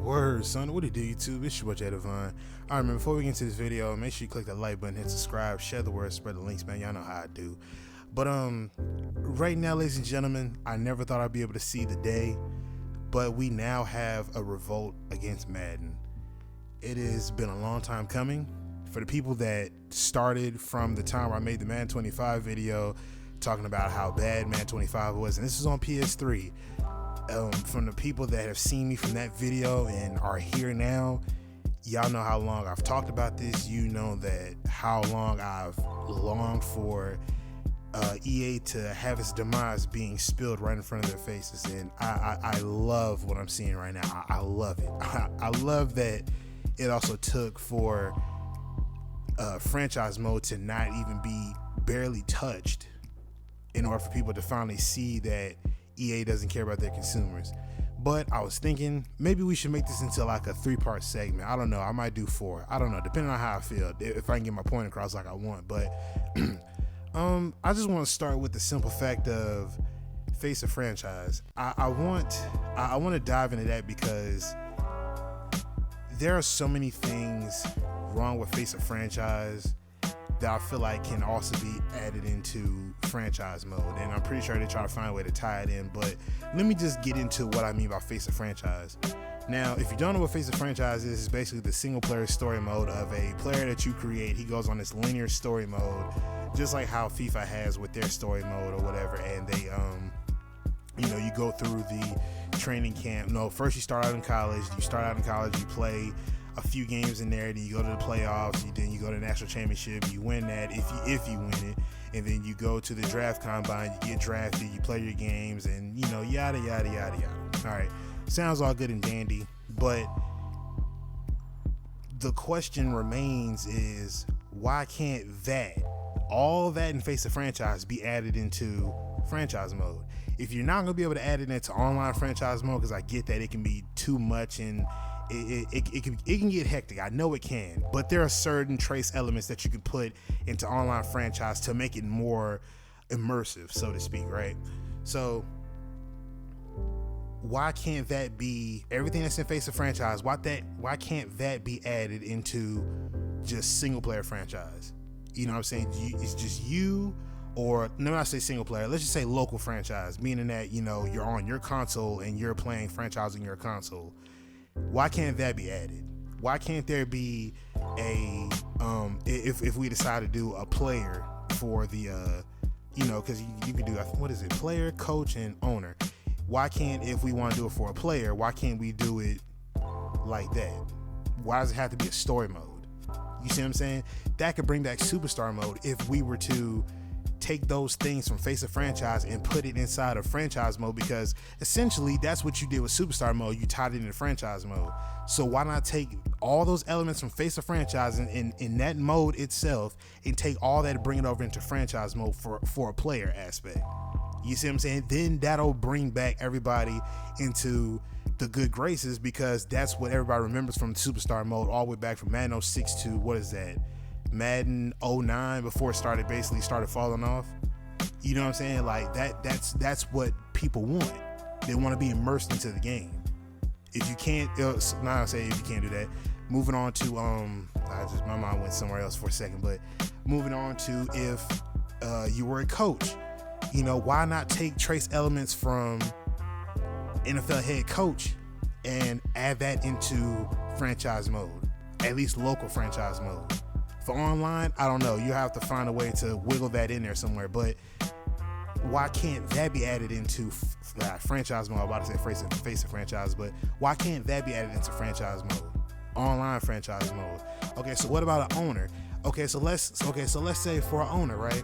Word, son. What it do, YouTube? It's your boy Jay Devon. Alright, man, before we get into this video, make sure you click that like button, hit subscribe, share the word, spread the links, man. Y'all know how I do. But right now, ladies and gentlemen, I never thought I'd be able to see the day, but we now have a revolt against Madden. It has been a long time coming. For the people that started from the time where I made the Madden 25 video talking about how bad Madden 25 was, and this is on PS3. From the people that have seen me from that video and are here now, y'all know how long I've talked about this. You know that how long I've longed for EA to have its demise being spilled right in front of their faces, and I love what I'm seeing right now. I love it. I love that it also took for franchise mode to not even be barely touched in order for people to finally see that EA doesn't care about their consumers. But I was thinking maybe we should make this into like a 3-part segment. I don't know, I might do 4. I don't know, depending on how I feel, if I can get my point across like I want. But I just want to start with the simple fact of face a franchise. I want to dive into that because there are so many things wrong with face a franchise that I feel like can also be added into franchise mode, and I'm pretty sure they try to find a way to tie it in. But let me just get into what I mean by face a franchise. Now, if you don't know what face a franchise is, it's basically the single player story mode of a player that you create. He goes on this linear story mode, just like how FIFA has with their story mode or whatever, and they you go through the training camp. No, first you start out in college, you play a few games in there, then you go to the playoffs, then you go to the national championship, you win that if you win it, and then you go to the draft combine, you get drafted, you play your games, and yada yada yada yada. All right, sounds all good and dandy, but the question remains is, why can't all that in face of franchise be added into franchise mode? If you're not gonna be able to add it into online franchise mode, because I get that it can be too much and it can get hectic. I know it can, but there are certain trace elements that you can put into online franchise to make it more immersive, so to speak, right? So why can't that be everything that's in face of franchise? Why can't that be added into just single player franchise? You know what I'm saying? It's just you, or no, I say single player. Let's just say local franchise, meaning that you're on your console and you're playing franchise on your console. Why can't that be added? Why can't there be a if we decide to do a player for the because you can do, what is it, player, coach, and owner. Why can't, if we want to do it for a player, why can't we do it like that? Why does it have to be a story mode? You see what I'm saying? That could bring back superstar mode if we were to take those things from face of franchise and put it inside of franchise mode, because essentially that's what you did with superstar mode. You tied it into franchise mode. So why not take all those elements from face of franchise in that mode itself and take all that and bring it over into franchise mode for a player aspect? You see what I'm saying? Then that'll bring back everybody into the good graces, because that's what everybody remembers from the superstar mode all the way back from Madden 06 to, what is that, Madden 09, before it started falling off. You know what I'm saying? Like that's what people want. They want to be immersed into the game. If you can't, I say if you can't do that, moving on to my mind went somewhere else for a second, but moving on to, if you were a coach, why not take trace elements from NFL head coach and add that into franchise mode, at least local franchise mode. For online, I don't know. You have to find a way to wiggle that in there somewhere. But why can't that be added into franchise mode? I'm about to say face of franchise, but why can't that be added into franchise mode? Online franchise mode. Okay, so what about an owner? Okay, so let's say for an owner, right?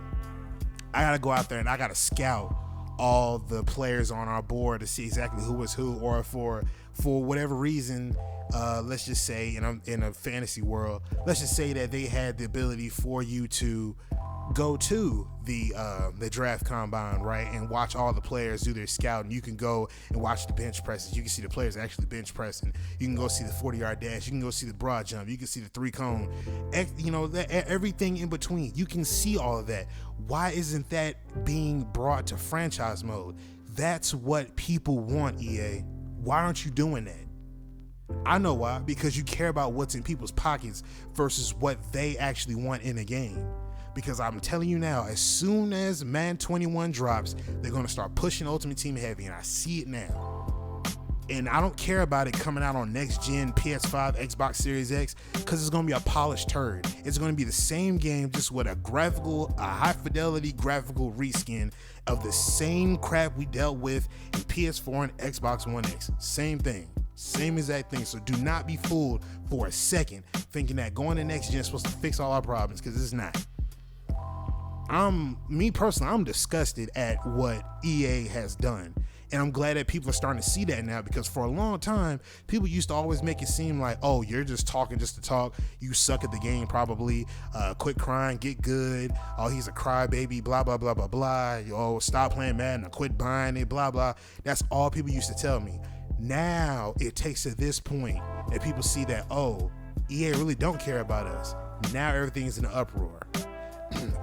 I gotta go out there and I gotta scout all the players on our board to see exactly who is who, or for whatever reason. Let's just say in a fantasy world, let's just say that they had the ability for you to go to the draft combine, right, and watch all the players do their scouting. You can go and watch the bench presses. You can see the players actually bench pressing. You can go see the 40-yard dash. You can go see the broad jump. You can see the 3-cone. Everything in between. You can see all of that. Why isn't that being brought to franchise mode? That's what people want, EA. Why aren't you doing that? I know why, because you care about what's in people's pockets versus what they actually want in the game. Because I'm telling you now, as soon as Madden 21 drops, they're going to start pushing Ultimate Team heavy, and I see it now. And I don't care about it coming out on next gen PS5, Xbox Series X, because it's going to be a polished turd. It's going to be the same game, just with a high fidelity graphical reskin of the same crap we dealt with in PS4 and Xbox One X. Same thing. Same exact thing. So do not be fooled for a second thinking that going to next gen is supposed to fix all our problems, because it's not. Me personally, I'm disgusted at what EA has done. And I'm glad that people are starting to see that now, because for a long time, people used to always make it seem like, oh, you're just talking just to talk. You suck at the game, probably. Quit crying, get good. Oh, he's a crybaby, blah, blah, blah, blah, blah. Oh, stop playing Madden or quit buying it, blah, blah. That's all people used to tell me. Now it takes to this point that people see that, oh, EA really don't care about us. Now everything's in an uproar.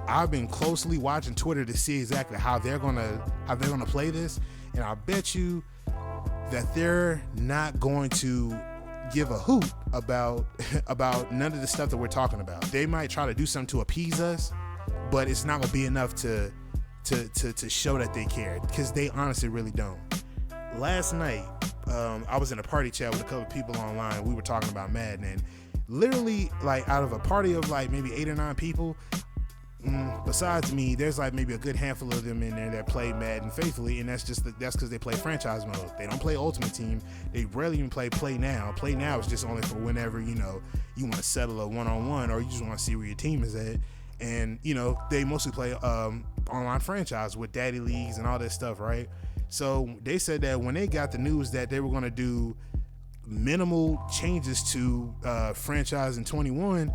I've been closely watching Twitter to see exactly how they're gonna play this, and I bet you that they're not going to give a hoot about none of the stuff that we're talking about. They might try to do something to appease us, but it's not gonna be enough to show that they care, because they honestly really don't. Last night, I was in a party chat with a couple of people online. We were talking about Madden, and literally, like, out of a party of like maybe 8 or 9 people, besides me, there's like maybe a good handful of them in there that play Madden faithfully, and that's because they play franchise mode. They don't play Ultimate Team. They rarely even play Now. Play Now is just only for whenever you want to settle a one-on-one, or you just want to see where your team is at. And they mostly play online franchise with daddy leagues and all that stuff, right? So they said that when they got the news that they were going to do minimal changes to franchise in 21,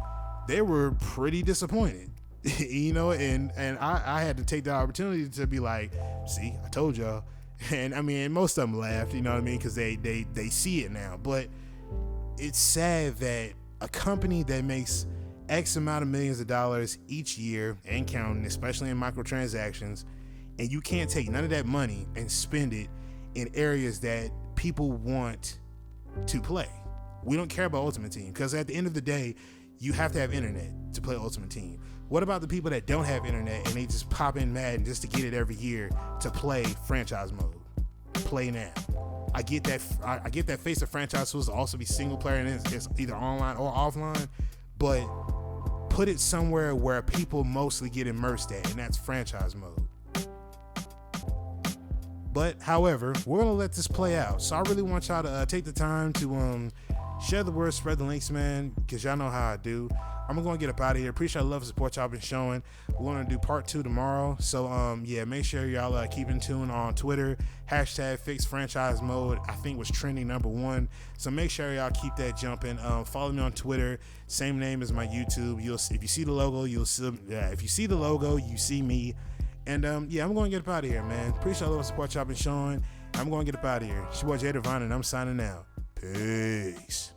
they were pretty disappointed. And I had to take the opportunity to be like, see, I told y'all. And I mean, most of them laughed, because they see it now. But it's sad that a company that makes X amount of millions of dollars each year and counting, especially in microtransactions, and you can't take none of that money and spend it in areas that people want to play. We don't care about Ultimate Team, because at the end of the day, you have to have internet to play Ultimate Team. What about the people that don't have internet and they just pop in Madden just to get it every year to play franchise mode? Play Now. I get that. I get that Face of Franchise supposed to also be single player and it's either online or offline, but put it somewhere where people mostly get immersed at, and that's franchise mode. But however, we're gonna let this play out. So I really want y'all to take the time to share the word, spread the links, man, because y'all know how I do. I'm gonna get up out of here. Appreciate the love and support y'all been showing. We're gonna do part 2 tomorrow. So yeah, make sure y'all keep in tune on Twitter. Hashtag fix franchise mode, I think, was trending number 1. So make sure y'all keep that jumping. Follow me on Twitter. Same name as my YouTube. If you see the logo, if you see the logo, you see me. And yeah, I'm gonna get up out of here, man. Appreciate the love and support y'all been showing. I'm gonna get up out of here. It's your boy Jay Devine, and I'm signing out. Peace.